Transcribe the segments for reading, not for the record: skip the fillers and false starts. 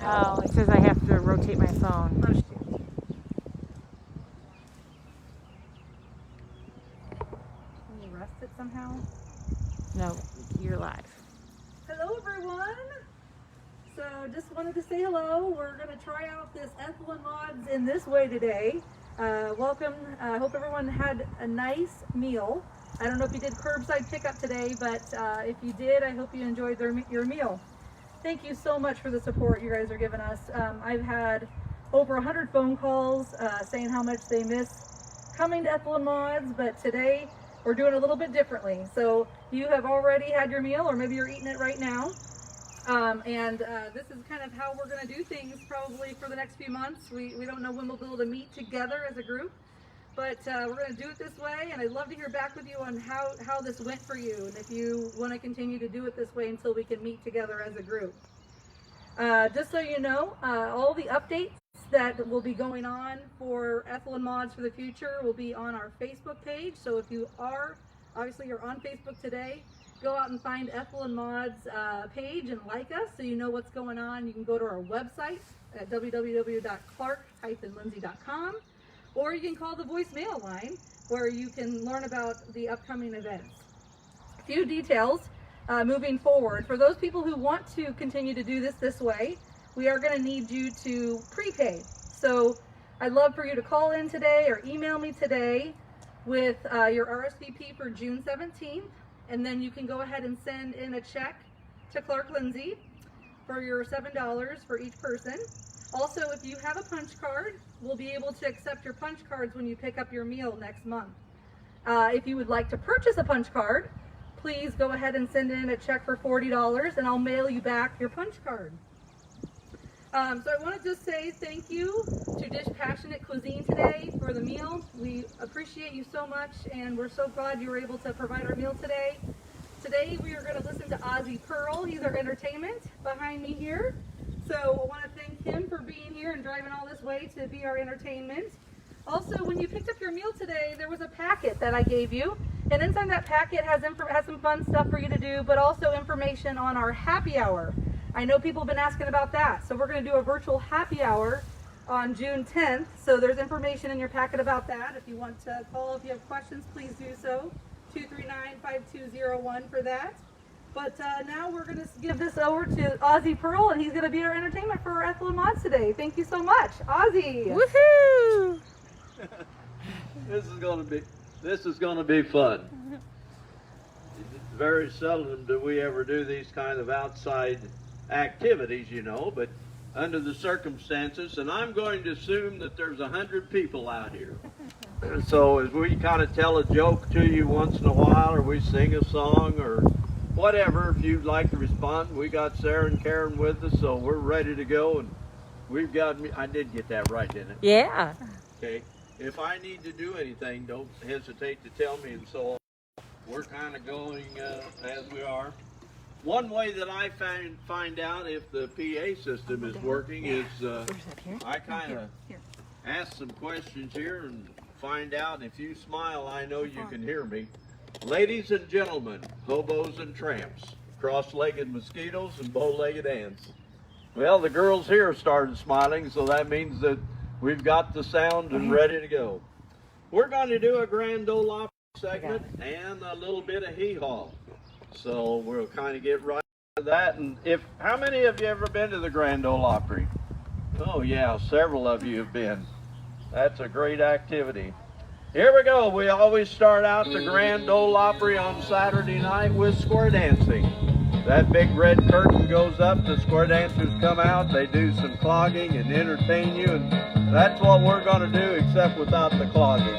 Oh, it says I have to rotate my phone. Oh, shoot. Can you rest it somehow? No, you're live. Hello, everyone. So just wanted to say hello. We're going to try out this Ethlyn Mods in this way today. Welcome. I hope everyone had a nice meal. I don't know if you did curbside pickup today, but if you did, I hope you enjoyed your meal. Thank you so much for the support you guys are giving us. I've had over 100 phone calls saying how much they miss coming to Ethlyn Mods, but today we're doing a little bit differently. So you have already had your meal, or maybe you're eating it right now. This is kind of how we're going to do things probably for the next few months. We don't know when we'll be able to meet together as a group, but we're going to do it this way, and I'd love to hear back with you on how this went for you, and if you want to continue to do it this way until we can meet together as a group. Just so you know, all the updates that will be going on for Ethlyn Mods for the future will be on our Facebook page. So if you are, obviously you're on Facebook today, go out and find Ethlyn Mods page and like us so you know what's going on. You can go to our website at www.clark-lindsay.com, or you can call the voicemail line where you can learn about the upcoming events. A few details moving forward. For those people who want to continue to do this way, we are going to need you to prepay. So I'd love for you to call in today or email me today with your RSVP for June 17th. And then you can go ahead and send in a check to Clark Lindsay for your $7 for each person. Also, if you have a punch card, we'll be able to accept your punch cards when you pick up your meal next month. If you would like to purchase a punch card, please go ahead and send in a check for $40 and I'll mail you back your punch card. So I want to just say thank you to Dish Passionate Cuisine today for the meal. We appreciate you so much, and we're so glad you were able to provide our meal today. Today we are going to listen to Ozzy Pearl. He's our entertainment behind me here. So I want to thank him for being here and driving all this way to be our entertainment. Also, when you picked up your meal today, there was a packet that I gave you, and inside that packet has some fun stuff for you to do, but also information on our happy hour. I know people have been asking about that, so we're going to do a virtual happy hour on June 10th. So there's information in your packet about that. If you want to call, if you have questions, please do so. 239-5201 for that. But now we're going to give this over to Ozzy Pearl, and he's going to be our entertainment for our Ethlyn Mods today. Thank you so much, Ozzy. Woohoo! This is going to be fun. Very seldom do we ever do these kind of outside activities, you know, but under the circumstances, and I'm going to assume that there's 100 people out here. So as we kind of tell a joke to you once in a while, or we sing a song, or whatever, if you'd like to respond, we got Sarah and Karen with us, so we're ready to go, and we've got, I did get that right, didn't it? Yeah. Okay. If I need to do anything, don't hesitate to tell me, and so we're kind of going as we are. One way that I find out if the PA system is working is I kind of ask some questions here and find out. If you smile, I know you can hear me. Ladies and gentlemen, hobos and tramps, cross-legged mosquitoes and bow-legged ants. Well, the girls here started smiling, so that means that we've got the sound and ready to go. We're going to do a Grand Ole Opry segment and a little bit of hee-haw. So we'll kind of get right to that. And how many of you ever been to the Grand Ole Opry? Oh yeah, several of you have been. That's a great activity. Here we go. We always start out the Grand Ole Opry on Saturday night with square dancing. That big red curtain goes up, the square dancers come out, they do some clogging and entertain you, and that's what we're going to do, except without the clogging.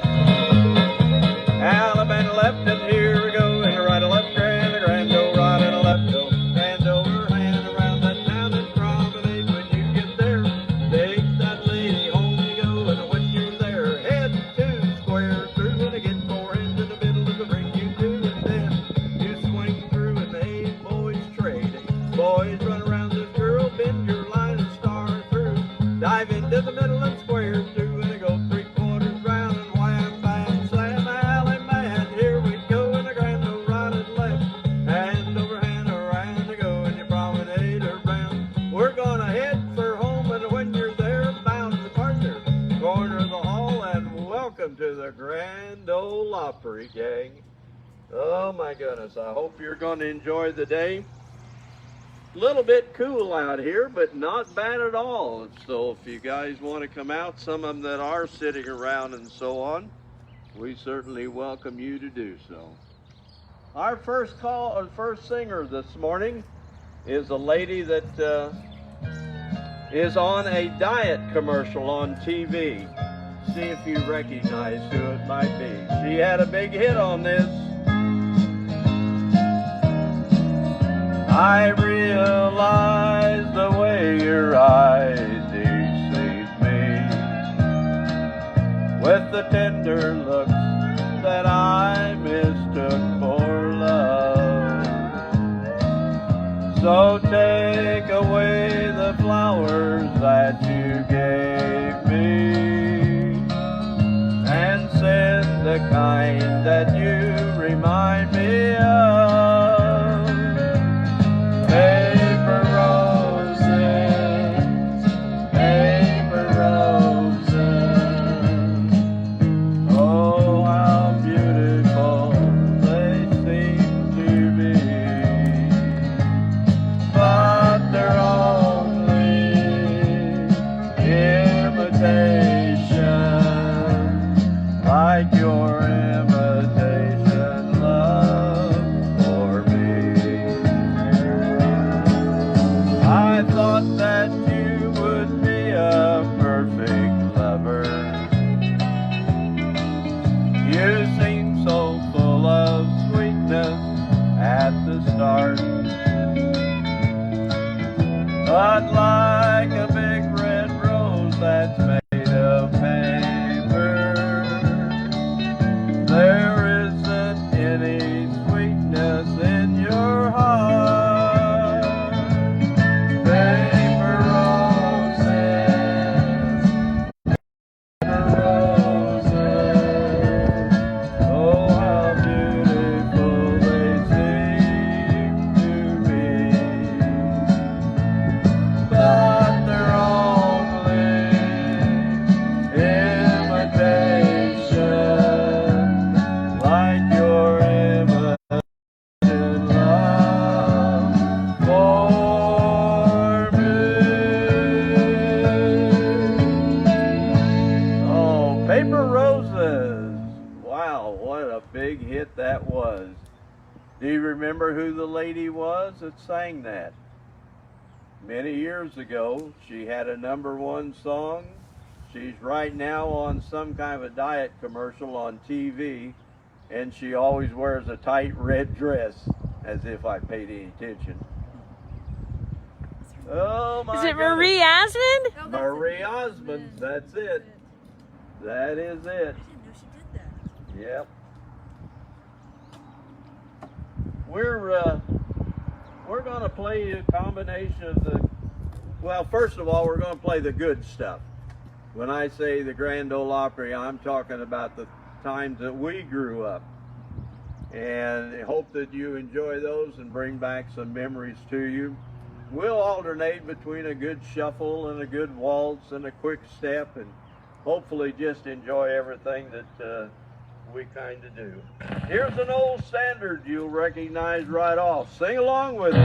Alabama left, and here we go, and a right, a left, grand, oh, right, and a left, oh, hand over hand around that town and promenade. When you get there, take that lady, home you go, and when you're there, head to square through, and get four hands in the middle of the ring you do, and then you swing through, and the boys trade. Boys run around this girl, bend your line and star through, dive into the middle and square through, and go three-quarters round and wham, bam, slam, alley man. Here we go in the grand old right and left, hand over hand around to go, and you promenade around. We're gonna head for home. the Grand Ole Opry, gang. Oh my goodness, I hope you're going to enjoy the day. A little bit cool out here, but not bad at all. So if you guys want to come out, some of them that are sitting around and so on, we certainly welcome you to do so. Our first singer this morning is a lady that is on a diet commercial on TV. See if you recognize who it might be. She had a big hit on this. I realize the way your eyes deceive me with the tender looks that I mistook for love. So take away the flowers that you gave me and send the kind that you remind me of. Paper roses, paper roses. Oh, how beautiful they seem to be. But they're only imitation, like your imitation love for me. I thought that you would be a perfect lover. You seem so full of sweetness at the start, but like a big red rose that's made of paper, there isn't any sweetness in your heart. Paper roses, paper roses. Oh, how beautiful they seem to be. But they're only imitation, like your imitation love for me. Oh, Paper Roses. Wow, what a big hit that was. Do you remember who the lady was that sang that? Many years ago, she had a #1 song. She's right now on some kind of a diet commercial on TV, and she always wears a tight red dress, as if I paid any attention. Oh my Is it goodness. Marie Osmond? No, Marie Osmond, that's it. That is it. I didn't know she did that. Yep. We're going to play a combination of the, well, first of all, we're going to play the good stuff. When I say the Grand Ole Opry, I'm talking about the times that we grew up. And I hope that you enjoy those and bring back some memories to you. We'll alternate between a good shuffle and a good waltz and a quick step, and hopefully just enjoy everything that we kind of do. Here's an old standard you'll recognize right off. Sing along with me.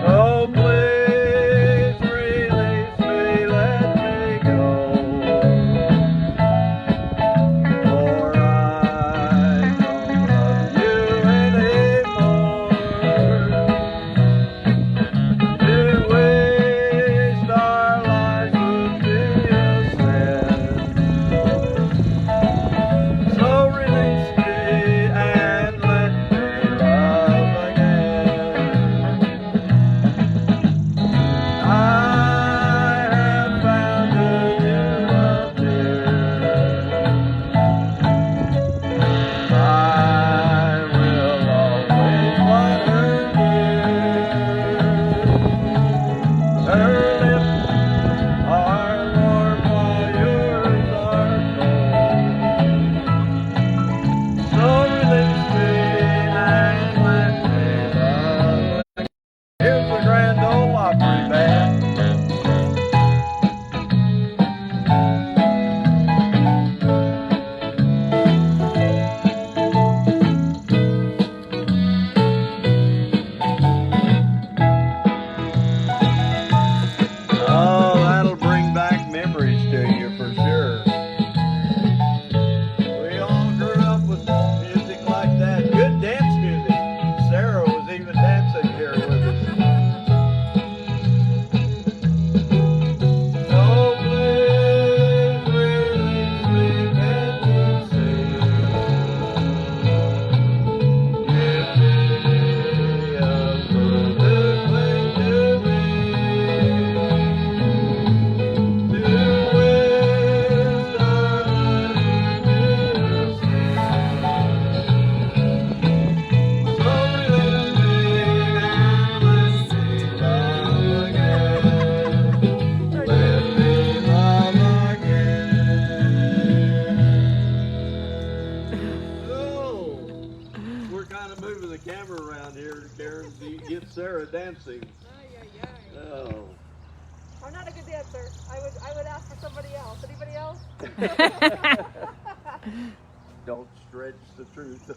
Oh, please release me, let me go, for I don't love you anymore. To waste our lives would be a sin, so kind of moving the camera around here, Karen, so you get Sarah dancing. Oh. I'm not a good dancer. I would ask for somebody else. Anybody else? Don't stretch the truth.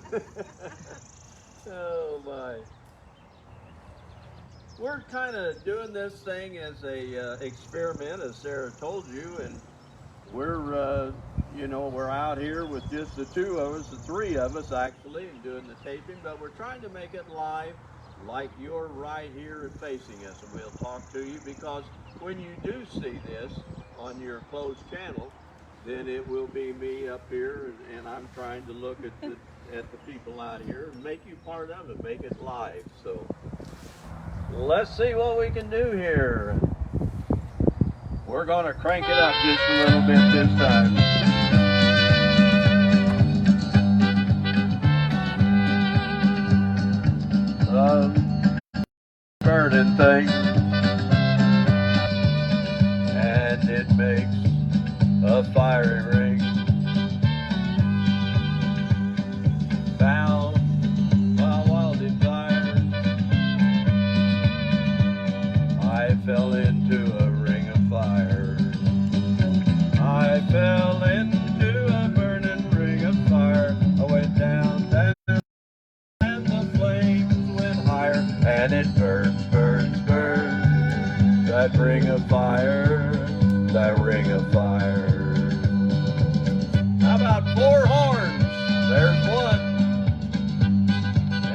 Oh my. We're kind of doing this thing as a experiment, as Sarah told you, and we're we're out here with just the two of us, the three of us actually, and doing the taping, but we're trying to make it live, like you're right here and facing us, and we'll talk to you, because when you do see this on your closed channel, then it will be me up here, and I'm trying to look at the people out here and make you part of it, make it live. So let's see what we can do here. We're gonna crank it up just a little bit this time. Burning thing, and it makes a fiery ring. Found by wildfire, I fell into a ring of fire. I fell into a burning ring of fire. I went down, down, and the flames went higher, and it burns, burns, burns. That ring of fire, that ring of fire. How about 4 horns? There's one.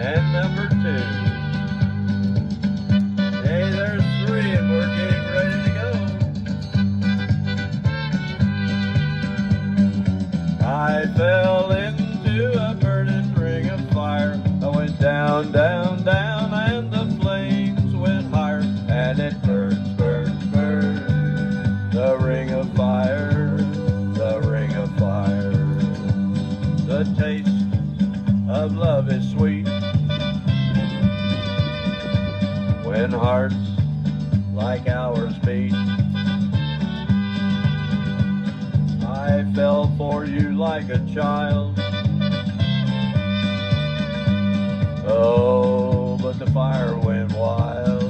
And number 2. Hey, there's 3, and we're getting ready to go. I fell into a burning ring of fire. I went down, down, down, and the flames went higher, and it burns, burns, burns. The ring of fire, the ring of fire. The taste of love is sweet when hearts like ours beat. I fell for you like a child. Oh, but the fire went wild.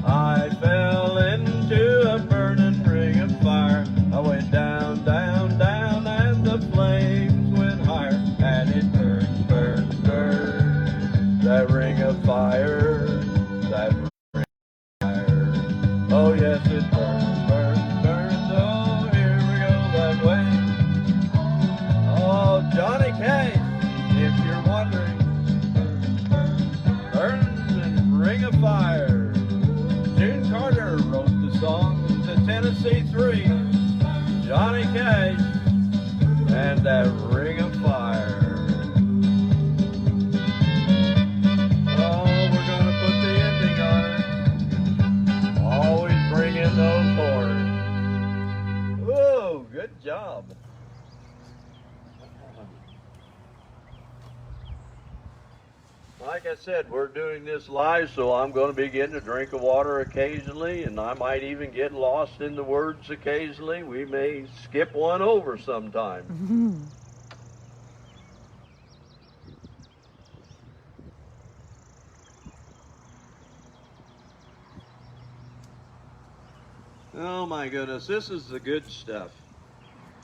I fell into a burning ring of fire. I went down, down, down, and the flames went higher, and it burns, burns, burns. That ring of fire, that ring of fire. Oh yes, it burns, burns, burns. Oh, here we go that way. Oh, Johnny Cash, if you're wondering, burns and ring of fire. June Carter wrote the song. It's a Tennessee 3. Johnny Cash and that ring of fire. Oh, we're gonna put the ending on it. Always bring in those horns. Whoa, good job. Like I said, we're doing this live, so I'm going to be getting a drink of water occasionally, and I might even get lost in the words occasionally. We may skip one over sometime. Oh my goodness, this is the good stuff.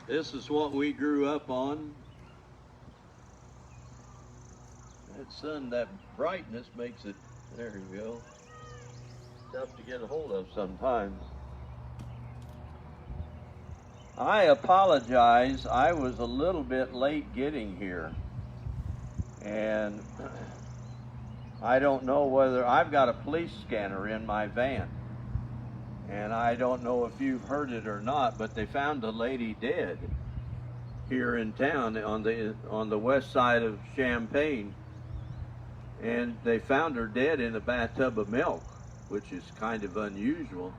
This is what we grew up on. That sun, that brightness makes it, there you go, tough to get a hold of sometimes. I apologize, I was a little bit late getting here. And I don't know whether, I've got a police scanner in my van. And I don't know if you've heard it or not, but they found a lady dead here in town on the west side of Champaign. And they found her dead in a bathtub of milk, which is kind of unusual.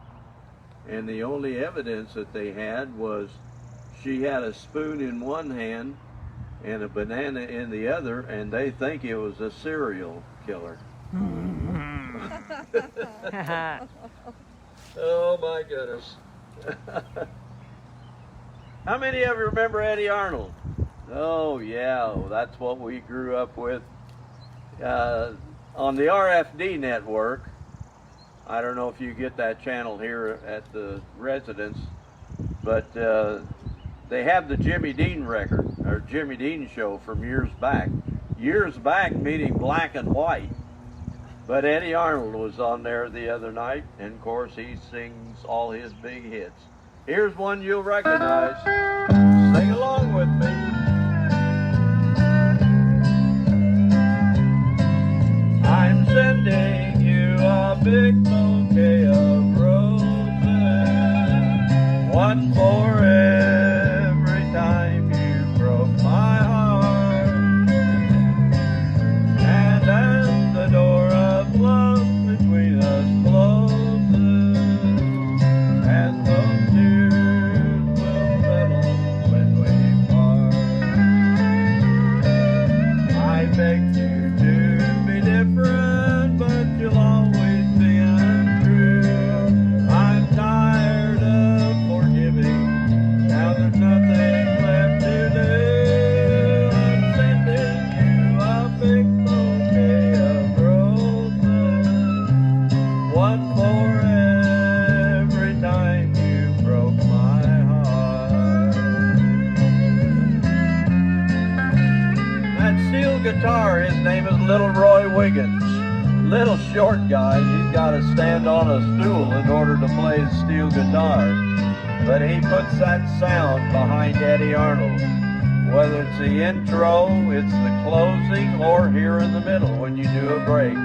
And the only evidence that they had was she had a spoon in one hand and a banana in the other, and they think it was a serial killer. Oh my goodness. How many of you remember Eddie Arnold? Oh yeah, that's what we grew up with. On the RFD network, I don't know if you get that channel here at the residence, but they have the Jimmy Dean record, or Jimmy Dean show from years back. Years back, meaning black and white. But Eddie Arnold was on there the other night, and of course he sings all his big hits. Here's one you'll recognize. Sing along with me. I'm sending you a big bouquet of roses, one for every time you broke my heart. And as the door of love between us closes, and those tears will settle when we part, I beg you to be different, but you'll always be untrue. I'm tired of forgiving, now there's nothing left to do. I'm sending you a big bouquet of roses, one for every time you broke my heart. That steel guitar, his name is Little Roy Wiggins. Little short guy, he's got to stand on a stool in order to play his steel guitar. But he puts that sound behind Eddie Arnold. Whether it's the intro, it's the closing, or here in the middle when you do a break.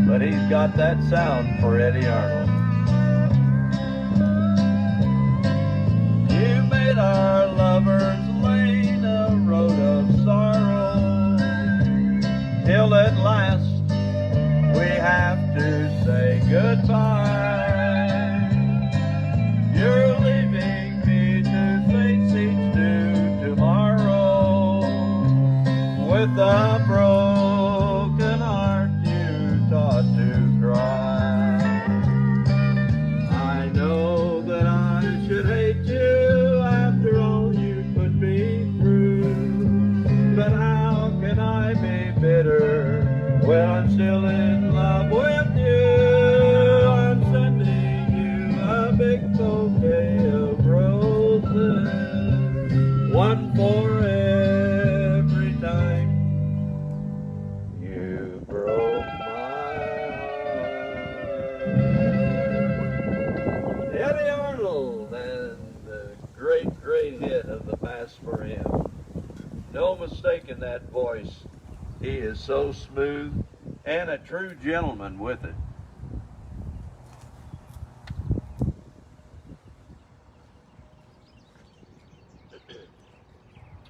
But he's got that sound for Eddie Arnold. You made our lovers' lane a road of sorrow, till at last we have to say goodbye. You're leaving me to face each new tomorrow, with a broken heart you taught to cry. I know that I should hate you after all you put me through, but how can I be bitter when I'm still in love with you? I'm sending you a big bouquet of roses, one for every time you broke my heart. Eddie Arnold and the great, great hit of the Pass for Him. No mistaking that voice. He is so smooth and a true gentleman with it.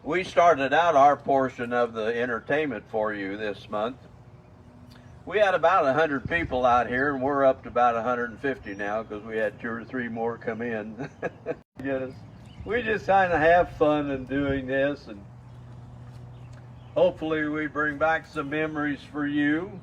We started out our portion of the entertainment for you this month. We had about 100 people out here, and we're up to about 150 now because we had 2 or 3 more come in. Yes, we just kind of have fun in doing this, and hopefully we bring back some memories for you.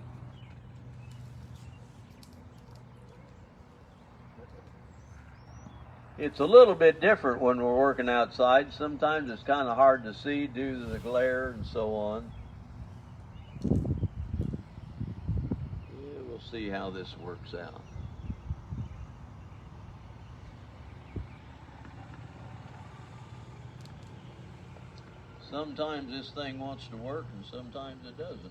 It's a little bit different when we're working outside. Sometimes it's kind of hard to see due to the glare and so on. Yeah, we'll see how this works out. Sometimes this thing wants to work and sometimes it doesn't. We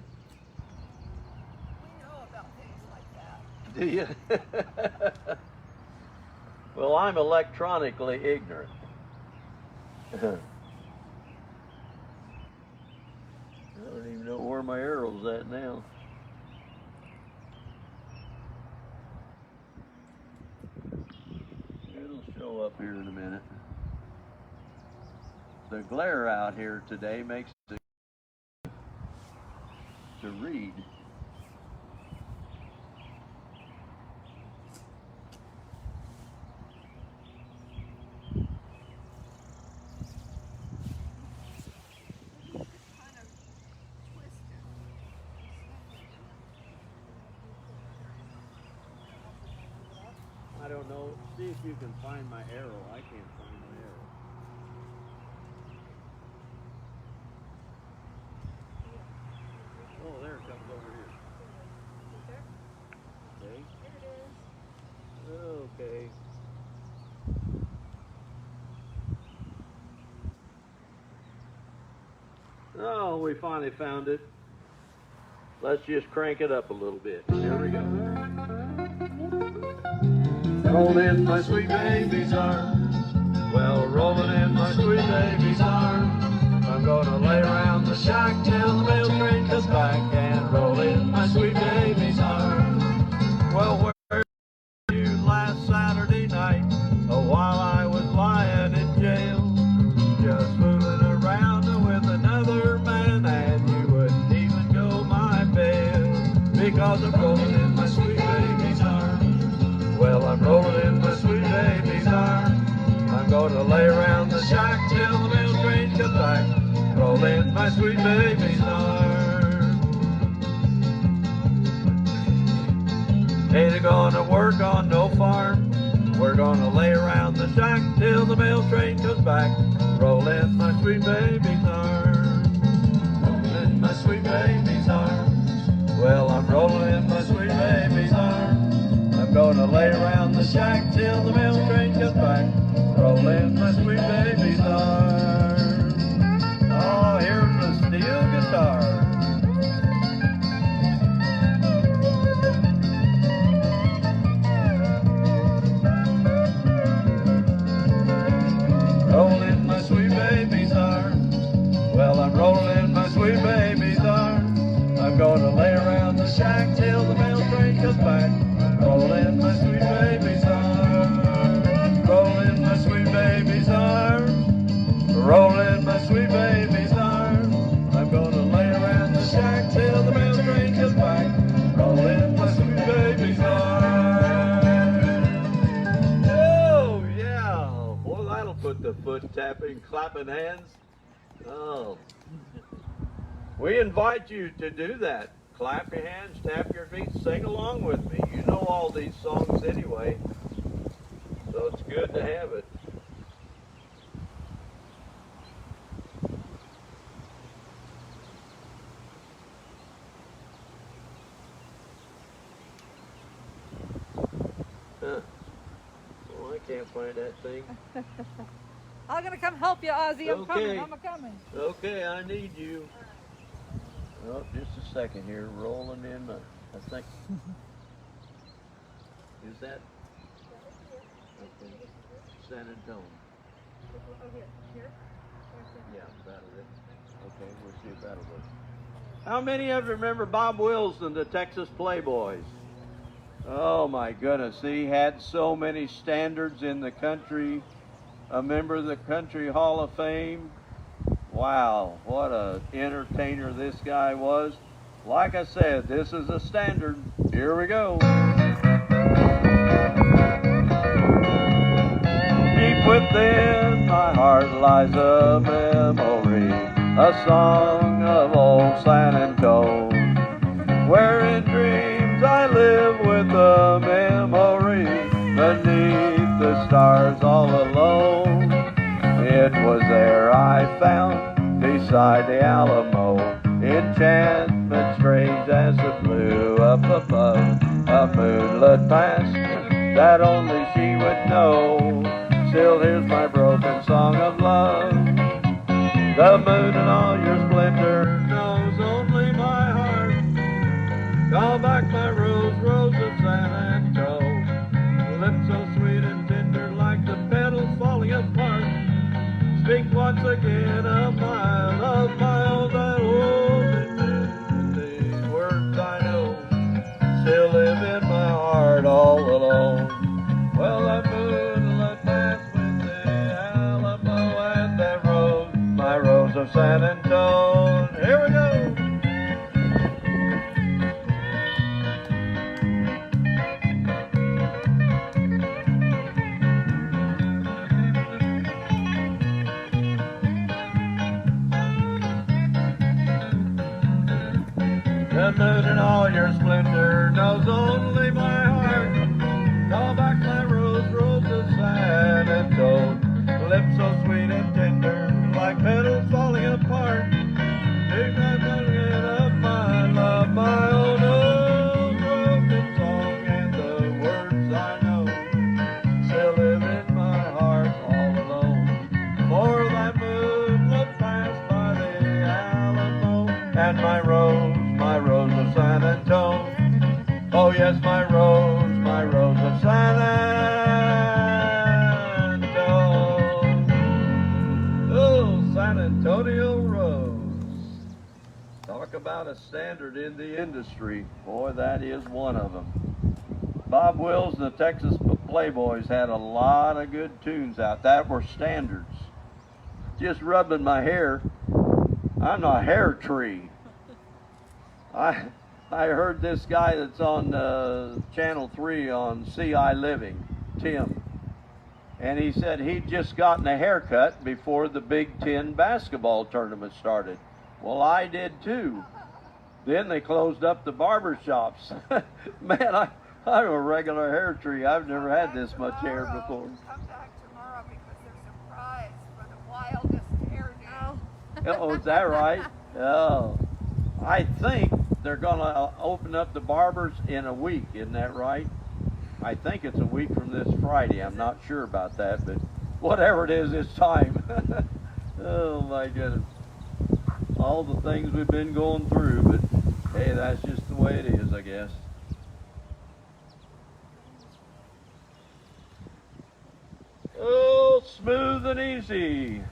know about things like that. Do you? Well, I'm electronically ignorant. I don't even know where my arrow's at now. It'll show up here in a minute. The glare out here today makes it to read. I don't know. See if you can find my arrow. I can't find my arrow. Oh, there it comes over here. we finally found it. Let's just crank it up a little bit. Here we go. Roll in my sweet baby's arms. Well, rolling in my sweet baby's arms. I'm gonna lay around the shack till the mail train comes back and roll in my sweet baby's arms. Well, where were you last Saturday night? Oh, while I was lying in jail, just fooling around with another man, and you wouldn't even go my bail because I'm rolling in my sweet baby's arms. Well, I'm rolling in my sweet baby's arms. I'm gonna lay around the shack till the mail train comes back. Roll in my sweet baby's arms. Ain't gonna work on no farm. We're gonna lay around the shack till the mail train comes back. Roll in my sweet baby's arms. Roll in my sweet baby's arms. Well, I'm rolling in my sweet baby's arms. I'm gonna lay around the shack till the mail train comes back. Roll in my sweet baby's arms. Oh, here's the steel guitar. Roll in my sweet baby's arms. Well, I'm rolling in my sweet baby's arms. I'm gonna lay around the shack till the mail train comes back. Roll in my sweet baby's arms. Roll in my sweet baby's arms. Roll in my sweet baby's arms. I'm gonna lay around the shack till the mail train comes back. Roll in my sweet baby's arms. Oh, yeah. Well, that'll put the foot tapping, clapping hands. Oh. We invite you to do that. Clap your hands, tap your feet, sing along with me. You know all these songs anyway, so it's good to have it. Huh. Oh, I can't find that thing. I'm gonna come help you, Ozzy. I'm Okay. coming. Okay, I need you. Oh, just a second here, rolling in my, I think. Is that? Okay. San Antonio. Yeah, that'll it. Okay, we'll see if that'll work. How many of you remember Bob Wills and the Texas Playboys? Oh my goodness, he had so many standards in the country. A member of the Country Hall of Fame. Wow, what an entertainer this guy was. Like I said, this is a standard. Here we go. Deep within my heart lies a memory, a song of old San Antonio, where in dreams I live with a memory beneath the stars all alone. It was there I found, beside the Alamo, enchantment strange as it blew up above, a moonlit past that only she would know. Still here's my broken song of love. The moon in all your splendor knows only my heart. Call back my rose, rose of San Antonio, lips so sweet and tender like the petals falling apart. Speak once again of my love, my own, that old. These words I know still live in my heart all alone. Well, that moonlit past with the Alamo and that rose, my rose of San Antonio. Here we go. The moon in all your splendor knows only my heart. Call back my rose, rose of San Antonio, lips so sweet and tender, like petals falling apart. Dig my million of my love, my own old broken song, and the words I know still live in my heart all alone. For that moonlit past by the Alamo yes, my rose of San Antonio. Oh, San Antonio rose. Talk about a standard in the industry. Boy, that is one of them. Bob Wills and the Texas Playboys had a lot of good tunes out that were standards. Just rubbing my hair. I'm a hair tree. I heard this guy that's on Channel 3 on CI Living, Tim, and he said he'd just gotten a haircut before the Big Ten basketball tournament started. Well, I did too. Then they closed up the barber shops. Man, I'm a regular hair tree. I've never had this much hair before. Come back tomorrow because there's a prize for the wildest hairdo. Oh, is that right? Oh, I think they're gonna open up the barbers in a week. Isn't that right? I think it's a week from this Friday. I'm not sure about that, but whatever it is, it's time. Oh my goodness. All the things we've been going through, but hey, that's just the way it is, I guess. Oh, smooth and easy.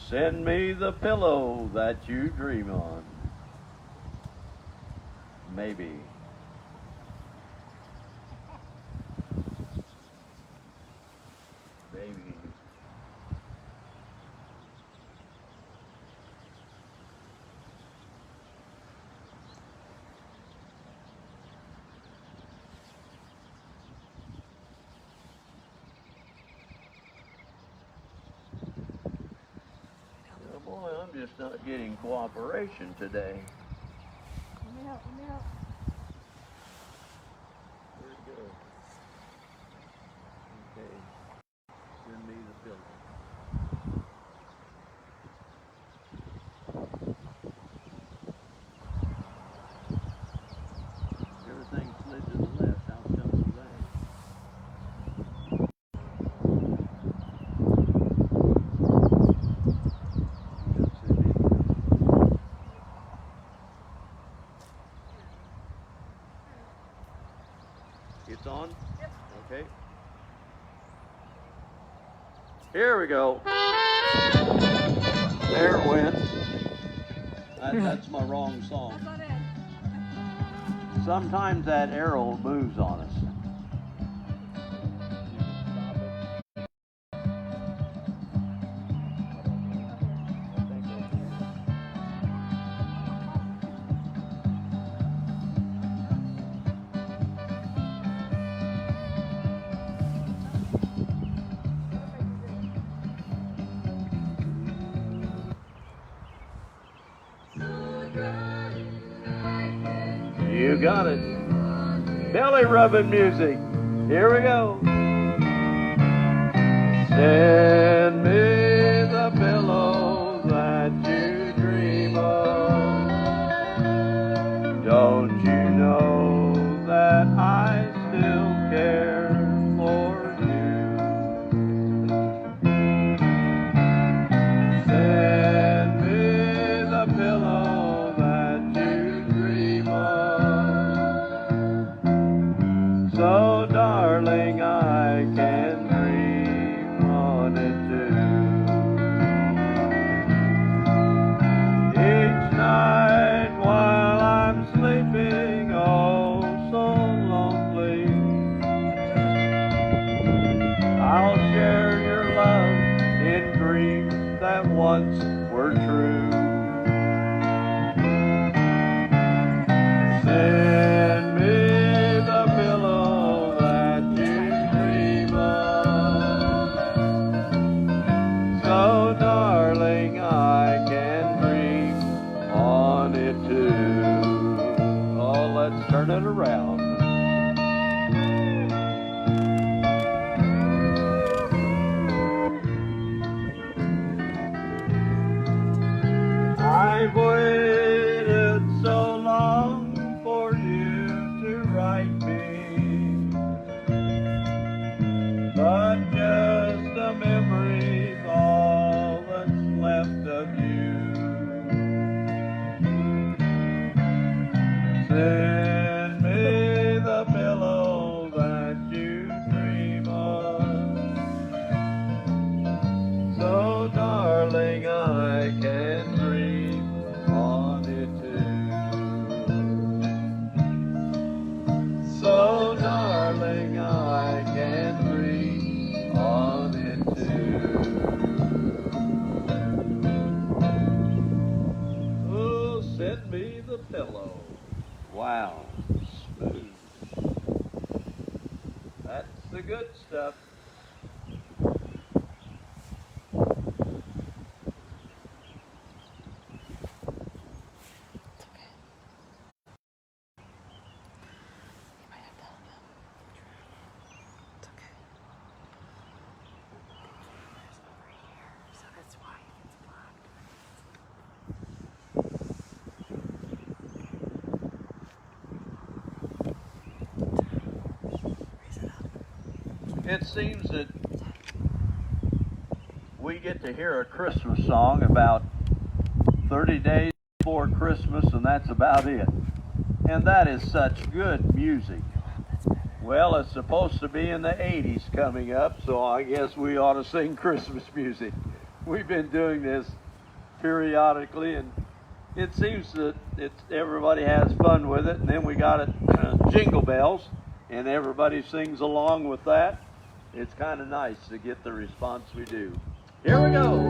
Send me the pillow that you dream on. Maybe. Maybe. Boy, I'm just not getting cooperation today. Let me help, let me help. Where'd it go? Okay. Send me the pillow. Everything slid to the left. How come that? It's on? Yep. Okay. Here we go. There it went. That's my wrong song. That's not it. Sometimes that arrow moves on us. You got it. Belly rubbing music. Here we go. Send me the pillow that you dream of. Don't you know that I still care for you? Send me the pillow that you dream of. So darling, I can dream on it too. Each night while I'm sleeping, oh so lonely, I'll share your love in dreams that once were true. Send me the pillow that you dream of. So darling, I can dream on it too. Oh, let's turn it around. I've waited so long for you to write me, but just a memory's all that's left of you. me the pillow. Wow, smooth. That's the good stuff. It seems that we get to hear a Christmas song about 30 days before Christmas, and that's about it. And that is such good music. Well, it's supposed to be in the 80s coming up, so I guess we ought to sing Christmas music. We've been doing this periodically, and it seems that everybody has fun with it. And then we got it Jingle Bells, and everybody sings along with that. It's kind of nice to get the response we do. Here we go.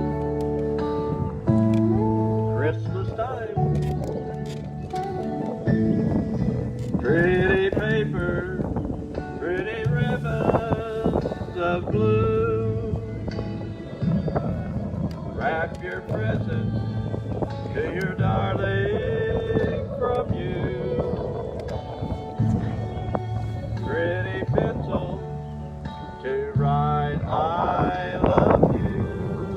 Christmas time. Pretty paper, pretty ribbons of blue. Wrap your presents to your darling from you. Pretty pencil to write I love you.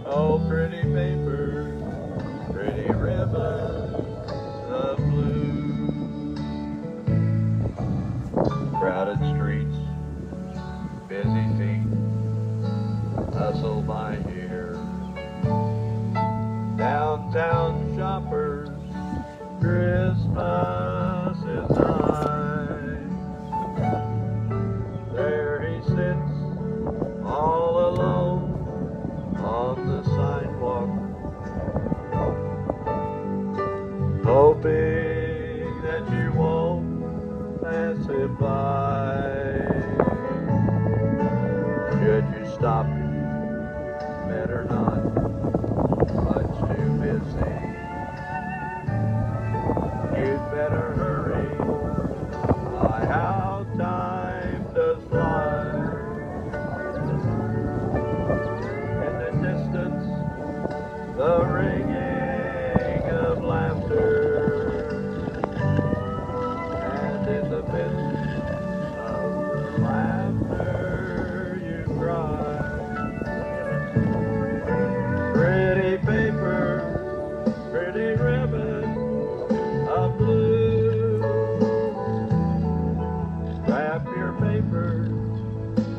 Oh, pretty paper, pretty ribbon of blue. Crowded streets, busy feet, hustle by here. Downtown shoppers, Christmas is nigh. There he sits, all alone on the sidewalk, hoping that you won't pass him by. Should you stop, better not, much too busy. You'd better hurry, my how time does fly. In the distance, the ringing of laughter, and in the midst of the laughter you cry. Pretty paper, pretty ribbon of blue. Wrap your paper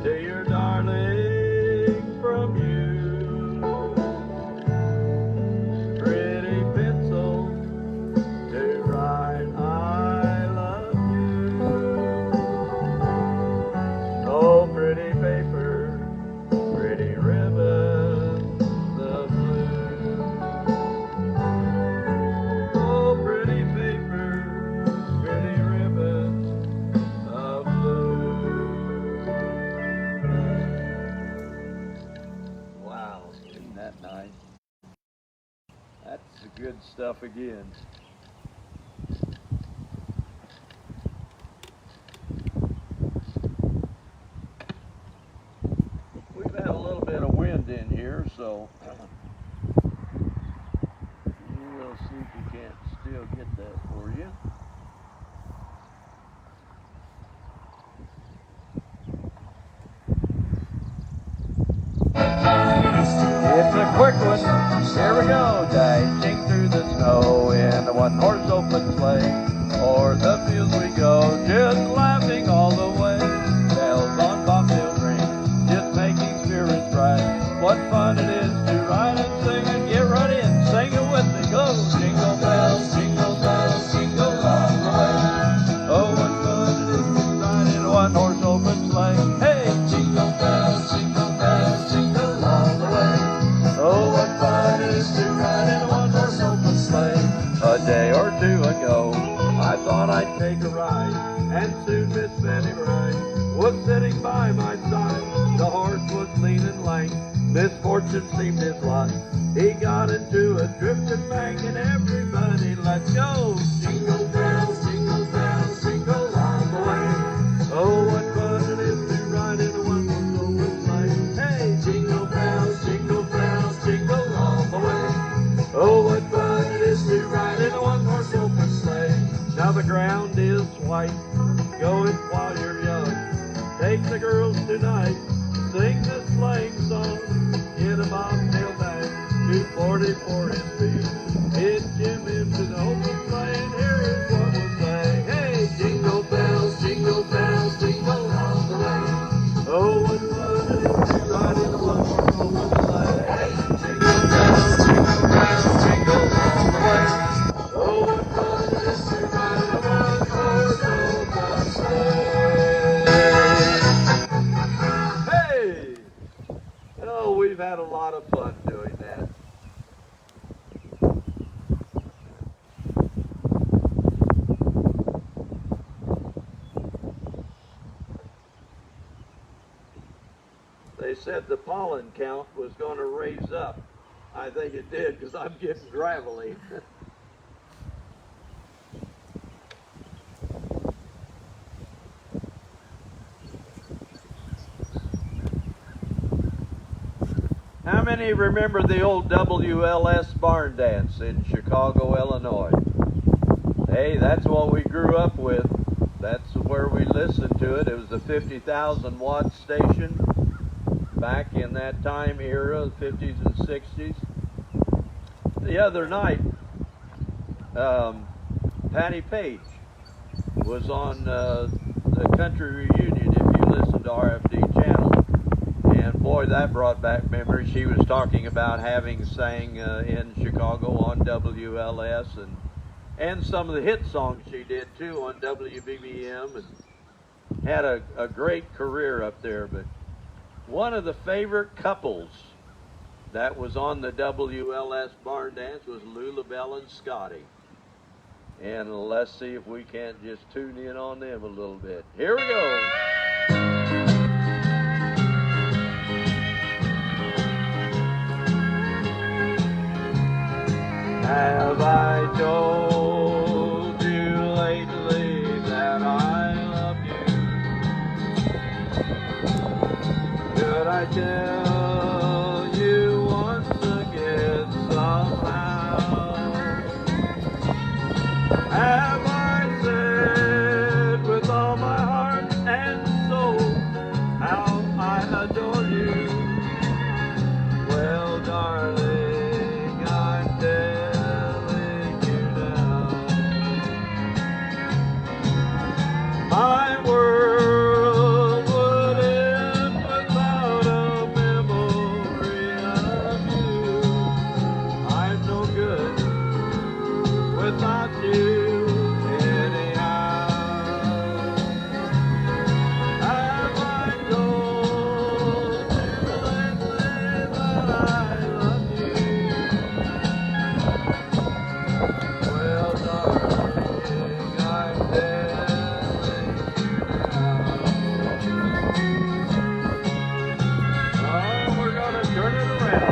to your darling from you. Pretty pencil to write I love you. Oh, pretty paper, pretty ribbons of blue. Oh, pretty paper, pretty ribbons of blue. Wow, isn't that nice? That's the good stuff again. We've had a little bit of wind in here, so we'll see if we can't still get that for you. It's a quick one. Here we go. Dashing through the snow in a one-horse open sleigh. O'er the fields we go, just laughing all the way. Bells on bobtail ring, just making spirits bright. What fun it is to ride and sing and get ready and sing it with me. Go! Jingle bells, jingle all the way. Oh, what fun it is to ride in a one-horse open sleigh. Hey! Jingle bells, jingle all the way. Oh, what fun it is to ride in a one-horse open sleigh. A day or two ago, I thought I'd take a ride, and soon Miss Fanny Bright was sitting by my side. The horse was lean and lank, misfortune seemed his lot. He got into a drifting bank ringing, everybody, let's go. Jingle bells, jingle all the way. Oh, what fun it is to ride in a one-horse open sleigh. Hey, jingle bells, jingle all the way. Oh, what fun it is to ride in a one-horse open sleigh. Now the ground is white, go it while you're young. Take the girls tonight, sing the sleighing song. Get a bobtail bag, 240 for his feet. Hit Jim into the open sleigh, and here is what we'll say. Hey, jingle bells, jingle all the way. Oh, what fun it is to ride in a one-horse open sleigh. Hey, jingle bells, jingle all the way. Oh, what fun it is to ride in a one-horse open sleigh. Hey! Oh, we've had a lot of fun doing that. They said the pollen count was going to raise up. I think it did, because I'm getting gravelly. How many remember the old WLS barn dance in Chicago, Illinois? Hey, that's what we grew up with. That's where we listened to it. It was a 50,000 watt station back in that time era, the 50s and 60s. The other night, Patty Page was on the Country Reunion, if you listen to RFD channel. And boy, that brought back memories. She was talking about having sang in Chicago on WLS and some of the hit songs she did too on WBBM, and had a great career up there. But one of the favorite couples that was on the WLS barn dance was Lulabelle and Scotty. And let's see if we can't just tune in on them a little bit. Here we go. Have I told you lately that I love you? Should I tell you once again somehow? Have I said with all my heart and soul how I adore you? Well, darling, I'm dead. My world would end without a memory of you. I'm no good without you anyhow. Have I told you lately that I love you? Well, darling, I'm dead. Turn it around.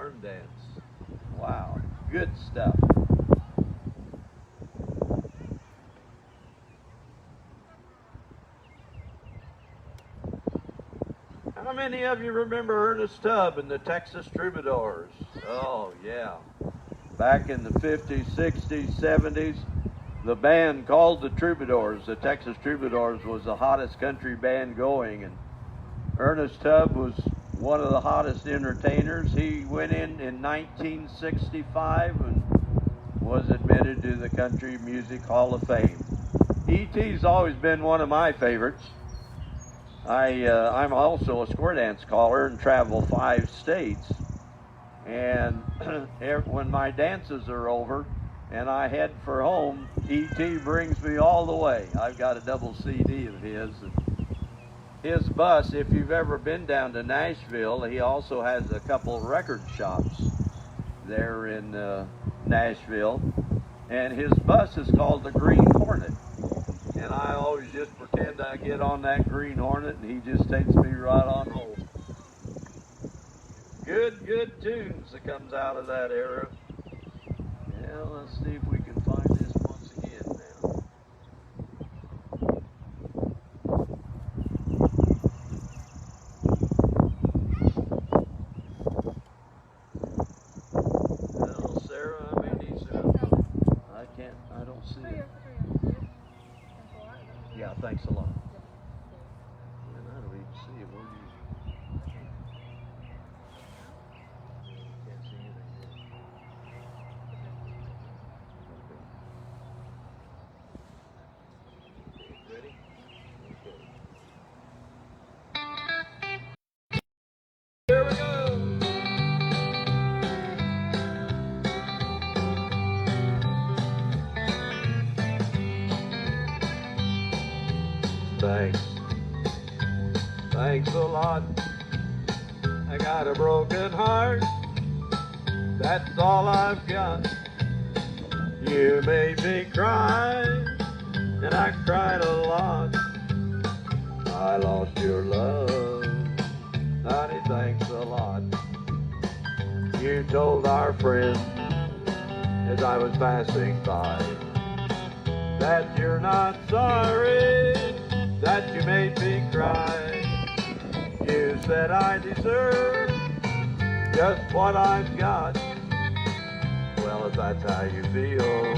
barn dance. Wow, good stuff. How many of you remember Ernest Tubb and the Texas Troubadours? Oh, yeah. Back in the 50s, 60s, 70s, the band called the Troubadours, the Texas Troubadours, was the hottest country band going, and Ernest Tubb was one of the hottest entertainers. He went in 1965 and was admitted to the Country Music Hall of Fame. E.T.'s always been one of my favorites. I'm also a square dance caller and travel 5 states. And when my dances are over and I head for home, E.T. brings me all the way. I've got a double CD of his. And his bus, if you've ever been down to Nashville, he also has a couple record shops there in Nashville. And his bus is called the Green Hornet. And I always just pretend I get on that Green Hornet and he just takes me right on home. Good tunes that comes out of that era. Yeah, let's see if we can find this once again now. Well, Sarah, I don't see it. Yeah, thanks a lot. And I don't even see it. Where do you? Can't see anything yet. Okay. Ready? Okay. Here we go. Thanks a lot. I got a broken heart. That's all I've got. You made me cry, and I cried a lot. I lost your love, honey, thanks a lot. You told our friend as I was passing by that you're not sorry, that you made me cry. You said I deserve just what I've got. Well, if that's how you feel,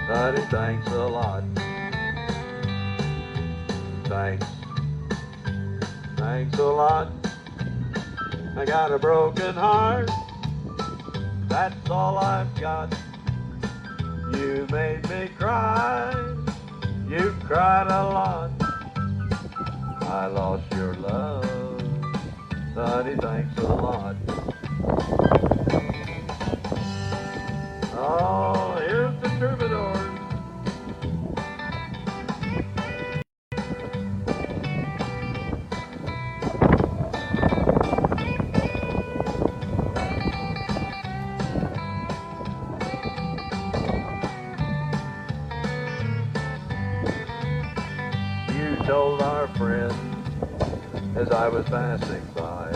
honey, thanks a lot. Thanks a lot. I got a broken heart. That's all I've got. You made me cry. You cried a lot. I lost your love. Honey, thanks a lot. Oh, here's the Troubadours. You told our friend as I was passing by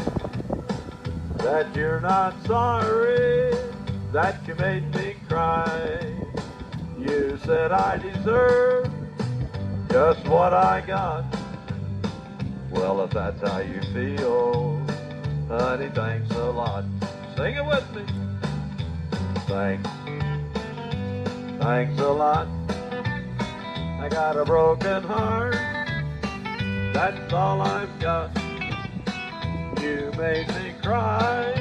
that you're not sorry, that you made me cry. You said I deserve just what I got. Well, if that's how you feel, honey, thanks a lot. Sing it with me. Thanks a lot. I got a broken heart. That's all I've got. You made me cry.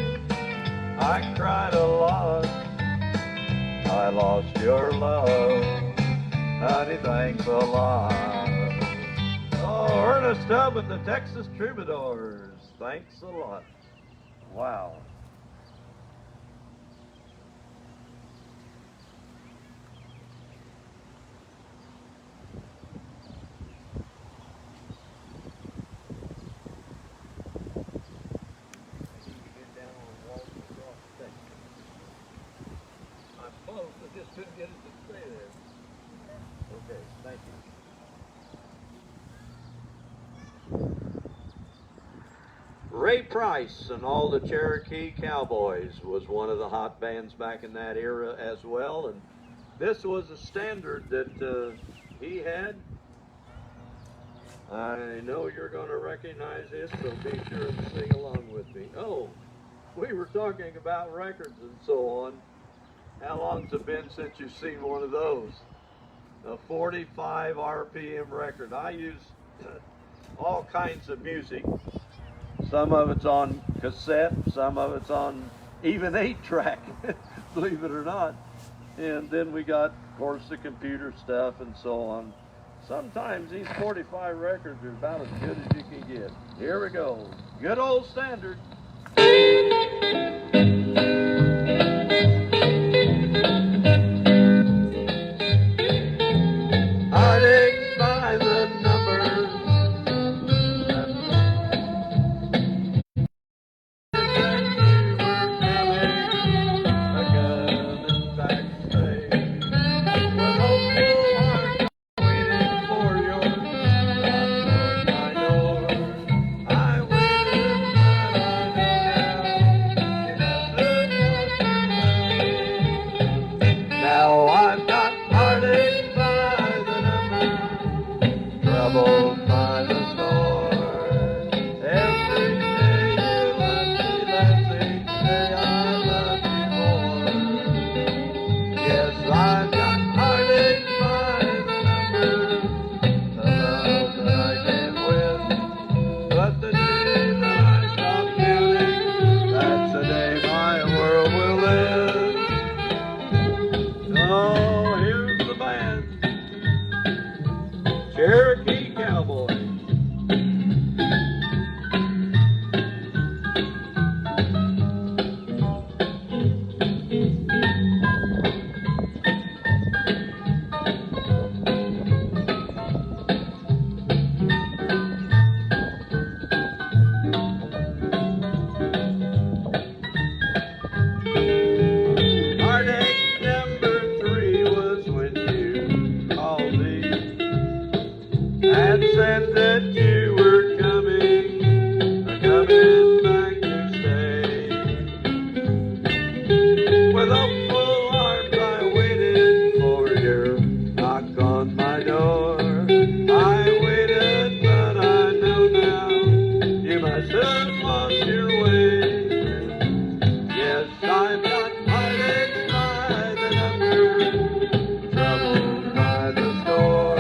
I cried a lot. I lost your love. Honey, thanks a lot. Oh, Ernest Tubb and the Texas Troubadours. Thanks a lot. Wow. Just couldn't get it to stay there. Okay, thank you. Ray Price and all the Cherokee Cowboys was one of the hot bands back in that era as well. And this was a standard that he had. I know you're going to recognize this, so be sure to sing along with me. Oh, we were talking about records and so on. How long's it been since you've seen one of those? A 45 RPM record. I use all kinds of music. Some of it's on cassette, some of it's on even 8-track, believe it or not. And then we got, of course, the computer stuff and so on. Sometimes these 45 records are about as good as you can get. Here we go. Good old standard. Heartaches by the numbers. Cherokee Cowboy. Heartache number 3 was when you called me and said that you were coming back to stay. With hopeful arms I waited for your knock on my door. I waited, but I know now you must have lost your way. Yes, I've got heartaches by the number, troubled by the score.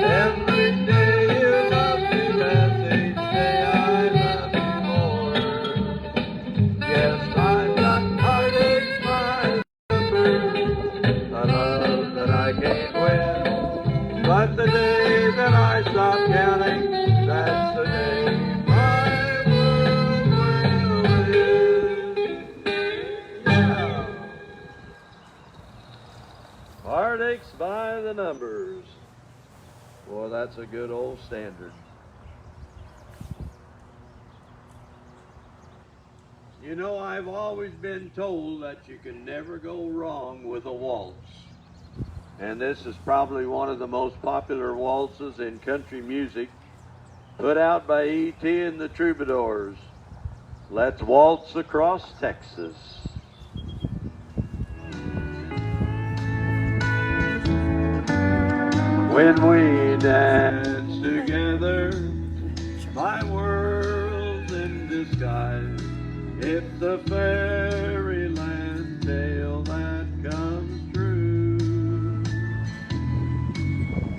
Every day you love me less, each day I love you more. Yes, I've got heartaches by the number, a love that I can't win. But the day that I stop counting, that's the day my world will end. Yeah. Heartaches by the numbers. Boy, that's a good old standard. You know, I've always been told that you can never go wrong with a waltz. And this is probably one of the most popular waltzes in country music, put out by E.T. and the Troubadours. Let's waltz across Texas. When we dance together, my world's in disguise. It's the fairyland tale that comes true.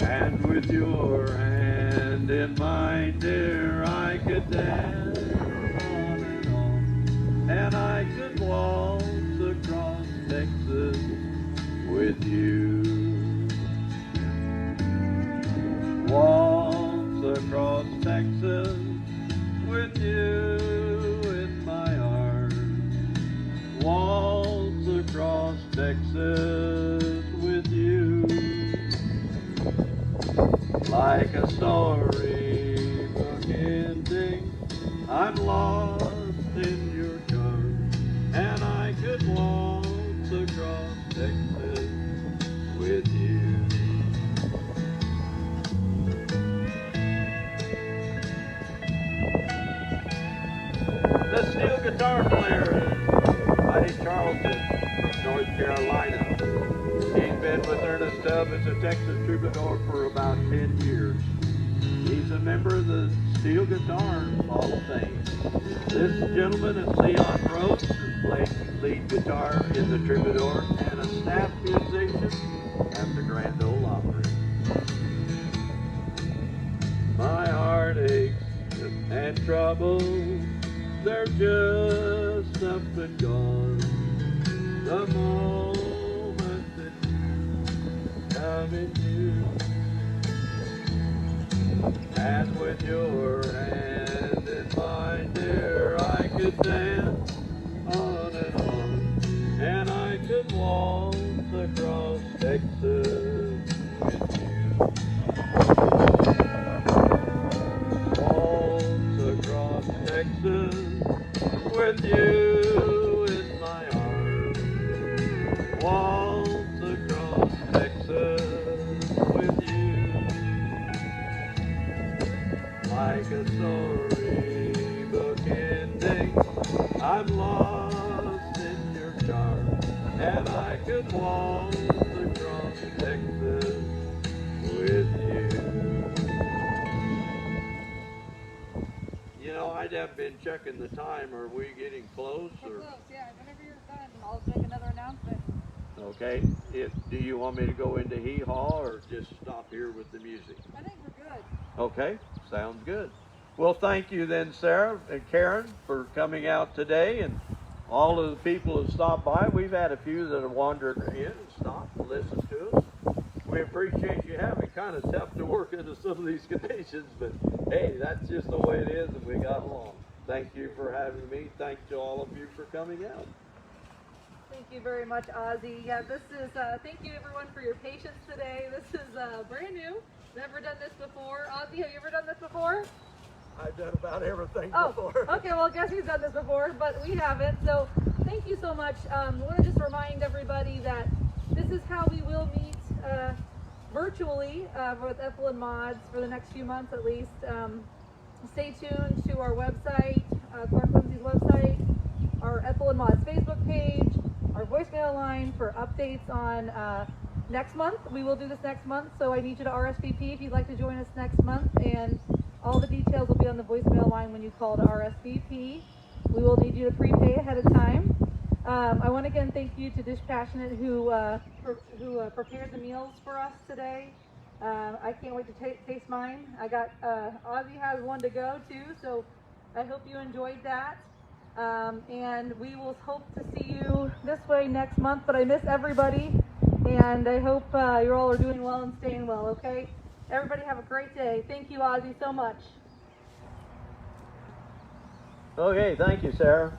And with your hand in mine, dear, I could dance on and on. And I could waltz across Texas with you. Waltz across Texas with you in my arms. Waltz across Texas with you. Like a storybook ending, I'm lost in your charms. And I could waltz across Texas with you. Carlton from North Carolina. He's been with Ernest Tubb as a Texas troubadour for about 10 years. He's a member of the Steel Guitar Hall of Fame. This gentleman is Leon Rhodes, who plays lead guitar in the Troubadour and a staff musician at the Grand Ole Opry. My heartaches and troubles, they're just up and gone. The moment that you come into, and with your hand in mine, dear, I could dance on and I could waltz across Texas with you. Waltz across Texas with you in my arms. Waltz across Texas with you. Like a storybook ending, I'm lost in your charm, and I could waltz across Texas with you. You know, I'd have been checking the time. Are we getting close? We're Or? close, yeah. Whenever you're done, I'll make another announcement. Okay. Do you want me to go into Hee Haw or just stop here with the music? I think we're good. Okay, sounds good. Well, thank you then, Sarah and Karen, for coming out today, and all of the people that stopped by. We've had a few that have wandered in and stopped to listen to us. We appreciate you having. Kind of tough to work into some of these conditions, but hey, that's just the way it is, and we got along. Thank you for having me. Thanks to all of you for coming out. Thank you very much, Ozzy. Yeah, this is, thank you everyone for your patience today. This is brand new. Never done this before. Ozzy, have you ever done this before? I've done about everything Oh, before. okay, well, I guess he's done this before, but we haven't. So thank you so much. I want to just remind everybody that this is how we will meet virtually with Ethel and Mods for the next few months at least. Stay tuned to our website, Clark Lindsey's website, our Ethel and Mods Facebook page, our voicemail line for updates on next month. We will do this next month, so I need you to RSVP if you'd like to join us next month, and all the details will be on the voicemail line when you call to RSVP. We will need you to prepay ahead of time. I want to again thank you to Dish Passionate who prepared the meals for us today. I can't wait to taste mine. I got Ozzy has one to go too, so I hope you enjoyed that. And we will hope to see you this way next month. But I miss everybody, and I hope you all are doing well and staying well. Okay, everybody have a great day. Thank you, Ozzy, so much. Okay, thank you, Sarah.